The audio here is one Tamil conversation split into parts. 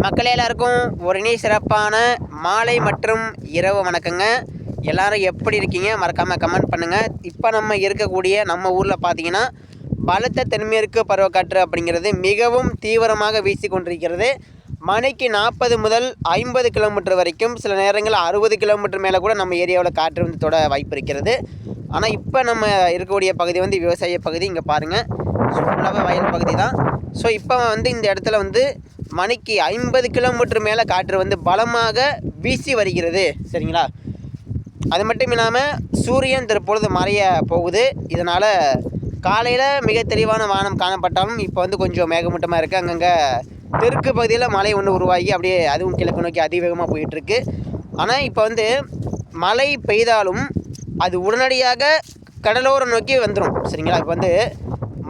மக்களே எல்லாருக்கும் ஒரு இனி சிறப்பான மாலை மற்றும் இரவு வணக்கங்க. எல்லாரும் எப்படி இருக்கீங்க? மறக்காமல் கமெண்ட் பண்ணுங்கள். இப்போ நம்ம இருக்கக்கூடிய நம்ம ஊரில் பார்த்தீங்கன்னா பலத்த தென்மேற்கு பருவக்காற்று அப்படிங்கிறது மிகவும் தீவிரமாக வீசி கொண்டிருக்கிறது. மணிக்கு 40 முதல் 50 கிலோமீட்டர் வரைக்கும், சில நேரங்களில் 60 கிலோமீட்டர் மேலே கூட நம்ம ஏரியாவில் காற்று வந்து தொட வாய்ப்பு இருக்கிறது. ஆனால் இப்போ நம்ம இருக்கக்கூடிய பகுதி வந்து விவசாய பகுதி. இங்கே பாருங்கள், ஃபுல்லாகவே வயல் பகுதி தான். ஸோ இப்போ வந்து இந்த இடத்துல வந்து மணிக்கு 50 கிலோமீட்டர் மேலே காற்று வந்து பலமாக வீசி வருகிறது. சரிங்களா? அது மட்டும் இல்லாமல் சூரியன் தற்பொழுது மறைய போகுது. இதனால் காலையில் மிக தெளிவான வானம் காணப்பட்டாலும் இப்போ வந்து கொஞ்சம் மேகமூட்டமாக இருக்குது. அங்கங்கே தெற்கு பகுதியில் மழை ஒன்று உருவாகி அப்படியே அதுவும் கிழக்கு நோக்கி அதிவேகமாக போயிட்டுருக்கு. ஆனால் இப்போ வந்து மழை பெய்தாலும் அது உடனடியாக கடலோரம் நோக்கி வந்துடும். சரிங்களா? இப்போ வந்து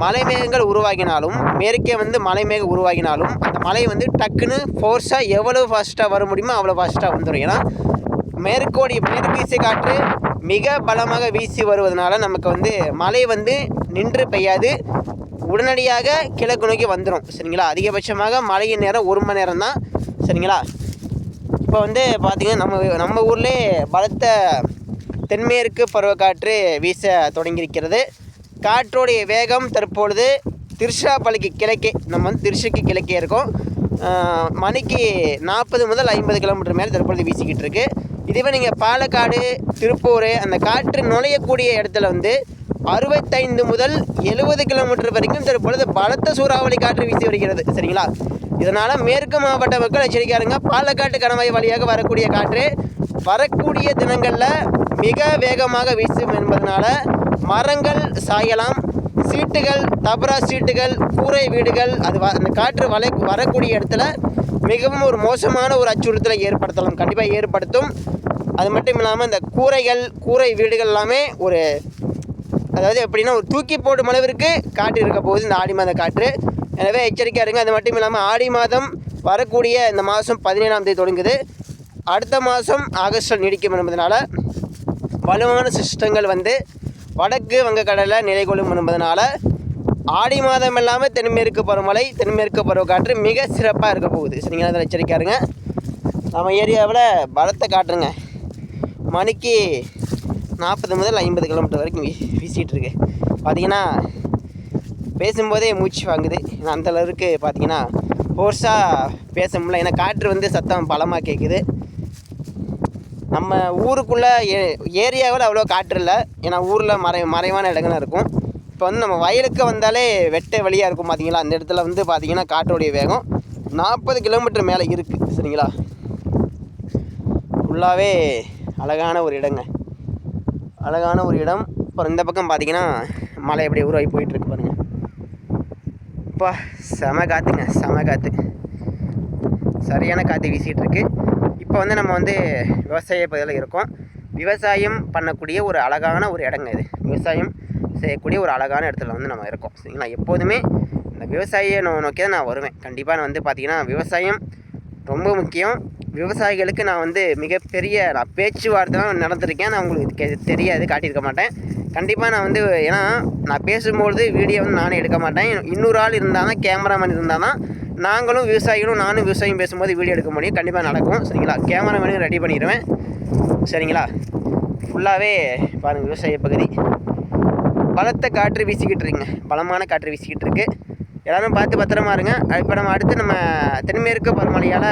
மலை மேகங்கள் உருவாகினாலும், மேற்கே வந்து மலை மேகம் உருவாகினாலும் அந்த மழை வந்து டக்குன்னு ஃபோர்ஸாக எவ்வளோ ஃபாஸ்ட்டாக வர முடியுமோ அவ்வளோ ஃபாஸ்ட்டாக வந்துடும். ஏன்னா மேற்கு வீசி காற்று மிக பலமாக வீசி வருவதனால நமக்கு வந்து மழை வந்து நின்று பெய்யாது, உடனடியாக கிழக்கு நோக்கி வந்துடும். சரிங்களா? அதிகபட்சமாக மழையின் நேரம் 1 மணி நேரம் தான். சரிங்களா? இப்போ வந்து பார்த்திங்கன்னா நம்ம ஊர்லேயே பலத்த தென்மேற்கு பருவக்காற்று வீச தொடங்கியிருக்கிறது. காற்றோடைய வேகம் தற்பொழுது திருச்சிராப்பள்ளிக்கு கிழக்கே, நம்ம வந்து திருச்சிக்கு கிழக்கே இருக்கோம். மணிக்கு 40 முதல் 50 கிலோமீட்டர் மேலே தற்பொழுது வீசிக்கிட்டு இருக்கு. இதுவே நீங்கள் பாலக்காடு, திருப்பூர் அந்த காற்று நுழையக்கூடிய இடத்துல வந்து 65 முதல் 70 கிலோமீட்டர் வரைக்கும் தற்பொழுது பலத்த சூறாவளி காற்று வீசி வருகிறது. சரிங்களா? இதனால் மேற்கு மாவட்ட மக்கள் எச்சரிக்கையாருங்க. பாலக்காட்டு கணவாய் வழியாக வரக்கூடிய காற்று வரக்கூடிய தினங்களில் மிக வேகமாக வீசும் என்பதனால மரங்கள் சாயலாம், சீட்டுகள், தபரா சீட்டுகள், கூரை வீடுகள், அது அந்த காற்று வரக்கூடிய இடத்துல மிகவும் ஒரு மோசமான ஒரு அச்சுறுத்தலை ஏற்படுத்தலாம், கண்டிப்பாக ஏற்படுத்தும். அது மட்டும் இல்லாமல் இந்த கூரை வீடுகள் எல்லாமே அதாவது எப்படின்னா ஒரு தூக்கி போடும் அளவிற்கு காற்று இருக்க போகுது இந்த ஆடி மாத காற்று. எனவே எச்சரிக்கையாக இருங்க. அது மட்டும் இல்லாமல் ஆடி மாதம் வரக்கூடிய இந்த மாதம் 17ஆம் தேதி தொடங்குது. அடுத்த மாதம் ஆகஸ்டில் நீடிக்கும் என்பதனால வலுவான சிஸ்டங்கள் வந்து வடக்கு வங்கக்கடலில் நிலை கொள்ளும் என்பதனால ஆடி மாதம் இல்லாமல் தென்மேற்கு பருவக்காற்று மிக சிறப்பாக இருக்க போகுது. சரிங்களா? அதில் எச்சரிக்கையாக இருங்க. நம்ம ஏரியாவில் பலத்த காற்றுங்க மணிக்கு 40 முதல் 50 கிலோமீட்டர் வரைக்கும் வீசிகிட்டு இருக்கு. பார்த்திங்கன்னா பேசும்போதே மூச்சு வாங்குது. அந்த அளவுக்கு பார்த்திங்கன்னா ஃபோர்ஸாக பேச முடியல. ஏன்னா காற்று வந்து சத்தம் பலமாக கேட்குது. நம்ம ஊருக்குள்ளே ஏரியாவில் அவ்வளோ காற்று இல்லை. ஏன்னா ஊரில் மறைவான இடங்கள்லாம் இருக்கும். இப்போ வந்து நம்ம வயலுக்கு வந்தாலே வெட்ட வழியாக இருக்கும். பார்த்திங்களா? அந்த இடத்துல வந்து பார்த்திங்கன்னா காற்றோடைய வேகம் 40 கிலோமீட்டர் மேலே இருக்குது. சரிங்களா? ஃபுல்லாகவே அழகான ஒரு இடங்க, அழகான ஒரு இடம். அப்புறம் இந்த பக்கம் பார்த்திங்கன்னா மழை எப்படி உருவாகி போயிட்டுருக்கு பாருங்கள். இப்போ செம காற்று, சரியான காற்று வீசிகிட்டு இருக்கு. இப்போ வந்து நம்ம வந்து விவசாய பகுதியில் இருக்கோம். விவசாயம் பண்ணக்கூடிய ஒரு அழகான ஒரு இடங்க இது. விவசாயம் செய்யக்கூடிய ஒரு அழகான இடத்துல வந்து நம்ம இருக்கோம். சரிங்களா? எப்போதுமே இந்த விவசாயியை நோக்கி தான் நான் வருவேன். கண்டிப்பாக நான் வந்து பார்த்திங்கன்னா விவசாயம் ரொம்ப முக்கியம். விவசாயிகளுக்கு நான் வந்து மிகப்பெரிய பேச்சுவார்த்தைலாம் நடந்திருக்கேன். நான் உங்களுக்கு தெரியாது, காட்டியிருக்க மாட்டேன். கண்டிப்பாக நான் வந்து, ஏன்னா நான் பேசும்பொழுது வீடியோ வந்து நானே எடுக்க மாட்டேன். இன்னொரு ஆள் இருந்தால் தான், கேமராமேன் இருந்தால் தான் நானும் விவசாயம் பேசும்போது வீடியோ எடுக்க முடியும். கண்டிப்பாக நடக்கும். சரிங்களா? கேமராமேனும் ரெடி பண்ணிடுவேன். சரிங்களா? ஃபுல்லாகவே பாருங்கள் விவசாய பகுதி. பலத்த காற்று வீசிக்கிட்டு இருக்குங்க, பலமான காற்று வீசிக்கிட்டு இருக்கு. எல்லோரும் பார்த்து பத்திரமா இருங்க. இப்போ நம்ம அடுத்து நம்ம தென்மேற்கு பருவமழையால்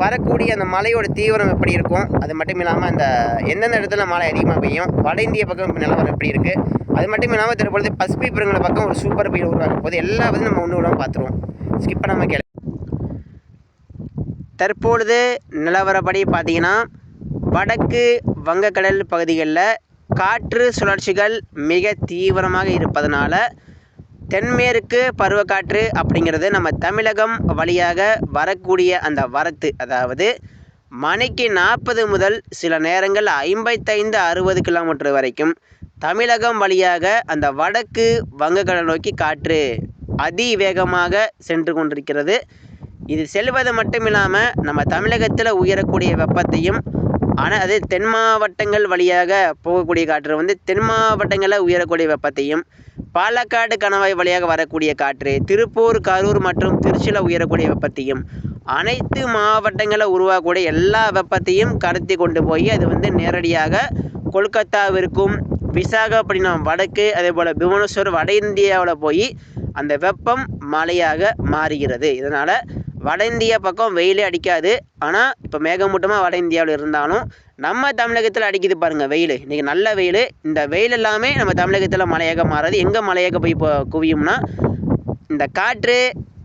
வரக்கூடிய அந்த மழையோட தீவிரம் எப்படி இருக்கும், அது மட்டும் இல்லாமல் அந்த எந்தெந்த இடத்துல மழை அதிகமாக பெய்யும், வட இந்திய பக்கம் இப்போ நிலவரம் எப்படி இருக்குது, அது மட்டும் இல்லாமல் தற்பொழுது பசிபிக் பெருங்கடல் பக்கம் ஒரு சூப்பர் புயல் உருவாக்கும் போது எல்லா பற்றி நம்ம ஒன்று விடாமல் பார்த்துருவோம். ஸ்கிப் பண்ணாமல் கேளு. தற்பொழுது நிலவரப்படி பார்த்திங்கன்னா வடக்கு வங்கக்கடல் பகுதிகளில் காற்று சுழற்சிகள் மிக தீவிரமாக இருப்பதனால தென்மேற்கு பருவக்காற்று அப்படிங்கிறது நம்ம தமிழகம் வழியாக வரக்கூடிய அந்த வரத்து, அதாவது மணிக்கு 40 முதல் சில நேரங்கள் 55-60 கிலோமீட்டர் வரைக்கும் தமிழகம் வழியாக அந்த வடக்கு வங்கக்கடல் நோக்கி காற்று அதிவேகமாக சென்று கொண்டிருக்கிறது. இது செல்வது மட்டும் இல்லாமல் நம்ம தமிழகத்தில் உயரக்கூடிய வெப்பத்தையும், ஆனால் அது தென் மாவட்டங்கள் வழியாக போகக்கூடிய காற்று வந்து தென் மாவட்டங்களில் உயரக்கூடிய வெப்பத்தையும் பாலக்காடு கணவாய் வழியாக வரக்கூடிய காற்று திருப்பூர், கரூர் மற்றும் திருச்சியில் உயரக்கூடிய வெப்பத்தையும் அனைத்து மாவட்டங்களில் உருவாகக்கூடிய எல்லா வெப்பத்தையும் கடத்தி கொண்டு போய் அது வந்து நேரடியாக கொல்கத்தாவிற்கும், விசாகப்பட்டினம் வடக்கு, அதே போல் புவனேஸ்வர் வட இந்தியாவில் போய் அந்த வெப்பம் மழையாக மாறுகிறது. இதனால் வட இந்தியா பக்கம் வெயிலே அடிக்காது. ஆனால் இப்போ மேகமூட்டமாக வட இந்தியாவில் இருந்தாலும் நம்ம தமிழகத்தில் அடிக்குது பாருங்கள் வெயில். இன்றைக்கி நல்ல வெயில். இந்த வெயில் எல்லாமே நம்ம தமிழகத்தில் மழையாக மாறாது. எங்கே மழையாக போய் இப்போ குவியும்னா இந்த காற்று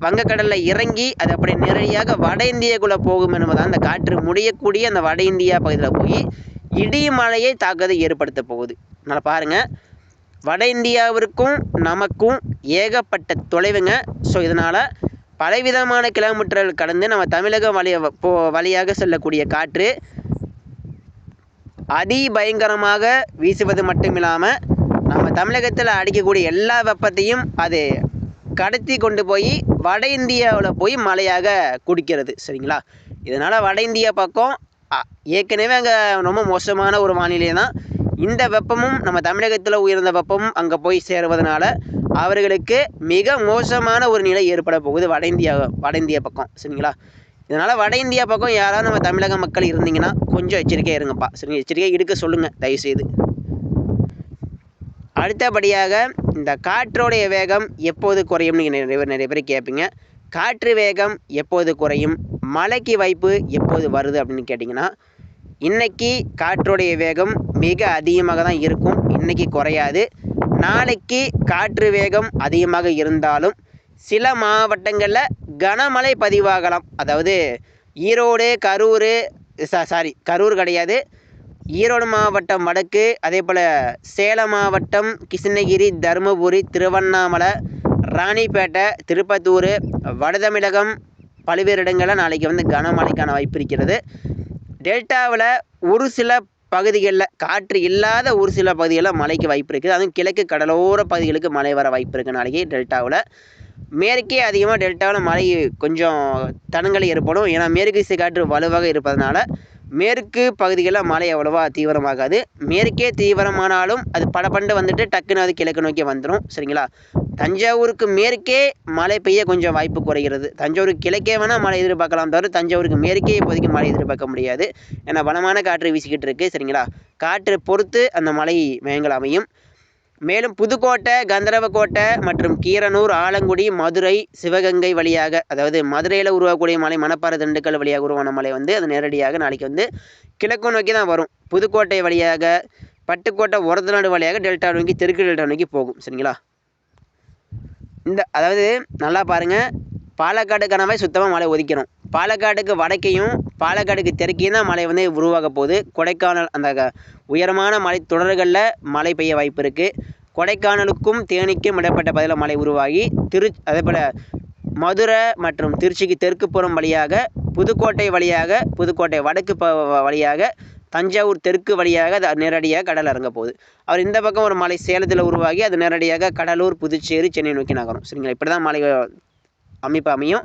வங்கக்கடலில் இறங்கி அது அப்படி நேரடியாக வட இந்தியாக்குள்ளே போகும் என்பதால் அந்த காற்று முடியக்கூடிய அந்த வட இந்தியா பகுதியில் போய் இடி மழையை தாக்கத்தை ஏற்படுத்த போகுது. அதனால் பாருங்கள், வட இந்தியாவிற்கும் நமக்கும் ஏகப்பட்ட தொலைவுங்க. ஸோ இதனால் பலவிதமான கிலோமீட்டர்கள் கடந்து நம்ம தமிழக வழியாக செல்லக்கூடிய காற்று அதிபயங்கரமாக வீசுவது மட்டும் இல்லாமல் நம்ம தமிழகத்தில் அடிக்கக்கூடிய எல்லா வெப்பத்தையும் அது கடத்தி கொண்டு போய் வட இந்தியாவில் போய் மழையாக குடிக்கிறது. சரிங்களா? இதனால் வட இந்தியா பக்கம் ஏற்கனவே அங்கே ரொம்ப மோசமான ஒரு வானிலை தான். இந்த வெப்பமும் நம்ம தமிழகத்தில் உயர்ந்த வெப்பமும் அங்கே போய் சேருவதனால அவர்களுக்கு மிக மோசமான ஒரு நிலை ஏற்பட போகுது வட இந்தியா பக்கம். சரிங்களா? இதனால் வட இந்தியா பக்கம் யாராவது நம்ம தமிழக மக்கள் இருந்தீங்கன்னா கொஞ்சம் எச்சரிக்கையாக இருங்கப்பா. சரிங்க, எச்சரிக்கையாக இருக்க சொல்லுங்கள் தயவுசெய்து. அடுத்தபடியாக இந்த காற்றோடைய வேகம் எப்போது குறையும் நீங்கள் நிறைய பேர் கேட்பீங்க. காற்று வேகம் எப்போது குறையும், மழைக்கு வாய்ப்பு எப்போது வருது அப்படின்னு கேட்டிங்கன்னா, இன்றைக்கி காற்றோடைய வேகம் மிக அதிகமாக தான் இருக்கும். இன்றைக்கி குறையாது. நாளைக்கு காற்று வேகம் அதிகமாக இருந்தாலும் சில மாவட்டங்களில் கனமழை பதிவாகலாம். அதாவது ஈரோடு, கரூர் கிடையாது, ஈரோடு மாவட்டம் வடக்கு, அதே போல் சேலம் மாவட்டம், கிருஷ்ணகிரி, தருமபுரி, திருவண்ணாமலை, ராணிப்பேட்டை, திருப்பத்தூர், வடதமிழகம் பல்வேறு இடங்களில் நாளைக்கு வந்து கனமழைக்கான வாய்ப்பு இருக்கிறது. டெல்டாவில் ஒரு சில பகுதிகளில் காற்று இல்லாத ஒரு சில பகுதிகளில் மழைக்கு வாய்ப்பு இருக்குது. அதுவும் கிழக்கு கடலோர பகுதிகளுக்கு மழை வர வாய்ப்பு இருக்குது நாளைக்கு டெல்டாவில். மேற்கே அதிகமாக டெல்டாவில் மழை கொஞ்சம் தடங்கள் ஏற்படும். ஏன்னா மேற்கு திசை காற்று வலுவாக இருப்பதனால மேற்கு பகுதிகளில் மழை அவ்வளோவா தீவிரமாகாது. மேற்கே தீவிரமானாலும் அது படப்பண்டு வந்துட்டு டக்குன்னு அது கிழக்கு நோக்கி வந்துடும். சரிங்களா? தஞ்சாவூருக்கு மேற்கே மழை பெய்ய கொஞ்சம் வாய்ப்பு குறைகிறது. தஞ்சாவூருக்கு கிழக்கே வேணால் மழை எதிர்பார்க்கலாம், தவிர தஞ்சாவூருக்கு மேற்கே இப்போதைக்கு மழை எதிர்பார்க்க முடியாது. ஏன்னா பலமான காற்று வீசிக்கிட்டு இருக்குது. சரிங்களா? காற்று பொறுத்து அந்த மழை மேகங்கள் அமையும். மேலும் புதுக்கோட்டை, கந்தரவக்கோட்டை மற்றும் கீரனூர், ஆலங்குடி, மதுரை, சிவகங்கை வழியாக, அதாவது மதுரையில் உருவாகக்கூடிய மலை மணப்பாறை, திண்டுக்கல் வழியாக உருவான மலை வந்து அது நேரடியாக நாளைக்கு வந்து கிழக்கு நோக்கி தான் வரும். புதுக்கோட்டை வழியாக, பட்டுக்கோட்டை, ஒரத்தநாடு வழியாக டெல்டா நோக்கி, தெற்கு டெல்டா நோக்கி போகும். சரிங்களா? அதாவது நல்லா பாருங்கள், பாலக்காடு கணவாய் சுத்தமாக மழை ஒதுக்கணும். பாலக்காடுக்கு வடக்கையும் பாலக்காடுக்கு தெற்கையும் தான் மழை வந்து உருவாக போகுது. கொடைக்கானல் அந்த உயரமான மலை தொடர்களில் மழை பெய்ய வாய்ப்பு இருக்குது. கொடைக்கானலுக்கும் தேனிக்கும் இடப்பட்ட பகுதியில் மழை உருவாகி அதே போல் மதுரை மற்றும் திருச்சிக்கு தெற்கு புறம் வழியாக, புதுக்கோட்டை வழியாக, புதுக்கோட்டை வடக்கு வழியாக, தஞ்சாவூர் தெற்கு வழியாக அது நேரடியாக கடல் இறங்க போகுது. அவர் இந்த பக்கம் ஒரு மலை சேலத்தில் உருவாகி அது நேரடியாக கடலூர், புதுச்சேரி, சென்னை நோக்கி நகரும். சரிங்களா? இப்படி தான் மழை அமைப்பு அமையும்.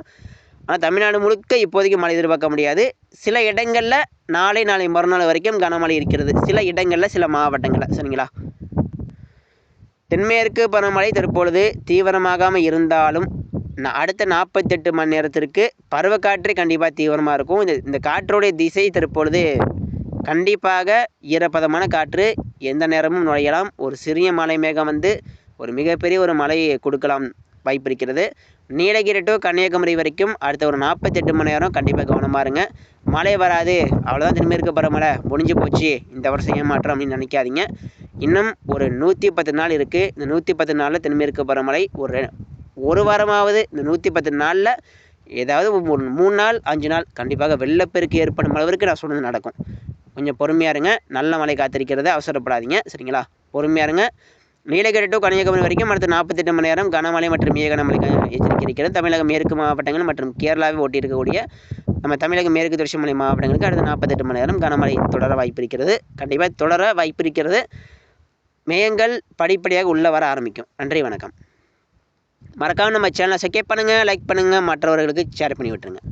ஆனால் தமிழ்நாடு முழுக்க இப்போதைக்கு மழை எதிர்பார்க்க முடியாது. சில இடங்களில் நாளை மறுநாள் வரைக்கும் கனமழை இருக்கிறது. சில இடங்களில், சில மாவட்டங்களில். சரிங்களா? தென்மேற்கு பருவமழை தற்பொழுது தீவிரமாகாமல் இருந்தாலும் அடுத்த 48 மணி நேரத்திற்கு பருவக்காற்று கண்டிப்பாக தீவிரமாக இருக்கும். இந்த காற்றுடைய திசை தற்பொழுது கண்டிப்பாக ஈரப்பதமான காற்று எந்த நேரமும் நுழையலாம். ஒரு சிறிய மலை மேகம் வந்து ஒரு மிகப்பெரிய ஒரு மழையை கொடுக்கலாம் வாய்ப்பு இருக்கிறது. நீலகிரி டு கன்னியாகுமரி வரைக்கும் அடுத்த ஒரு 48 மணி நேரம் கண்டிப்பாக கவனமாக இருங்க. மழை வராது, அவ்வளோதான், தென்மேற்கு பருவமழை முடிஞ்சு போச்சு, இந்த வருஷம் ஏமாற்றம் அப்படின்னு நினைக்காதீங்க. இன்னும் ஒரு 110 நாள் இருக்குது. இந்த 110 நாளில் தென்மேற்கு பருவமழை ஒரு வாரமாவது இந்த 110 நாளில் ஏதாவது ஒரு 3 நாள் 5 நாள் கண்டிப்பாக வெள்ளப்பெருக்கு ஏற்படும் அளவிற்கு நான் சொன்னது நடக்கும். கொஞ்சம் பொறுமையாக இருங்க. நல்ல மழை காத்திருக்கிறது, அவசரப்படாதீங்க. சரிங்களா? பொறுமையாக இருங்க. நீலகிரி டு கன்னியாகுமரி வரைக்கும் அடுத்த 48 மணி நேரம் கனமழை மற்றும் மிக கனமழை எச்சரிக்கை இருக்கிறது. தமிழக மேற்கு மாவட்டங்கள் மற்றும் கேரளாவை ஒட்டி இருக்கக்கூடிய நம்ம தமிழக மேற்கு தொடர்ச்சி மலை மாவட்டங்களுக்கு அடுத்த 48 மணி நேரம் கனமழை தொடர வாய்ப்பு இருக்கிறது. கண்டிப்பாக தொடர வாய்ப்பு இருக்கிறது. மேகங்கள் படிப்படியாக உள்ளே வர ஆரம்பிக்கும். நன்றி, வணக்கம். மறக்காமல் நம்ம சேனலை சப்ஸ்கிரைப் பண்ணுங்கள், லைக் பண்ணுங்கள், மற்றவர்களுக்கு ஷேர் பண்ணி விட்டுருங்க.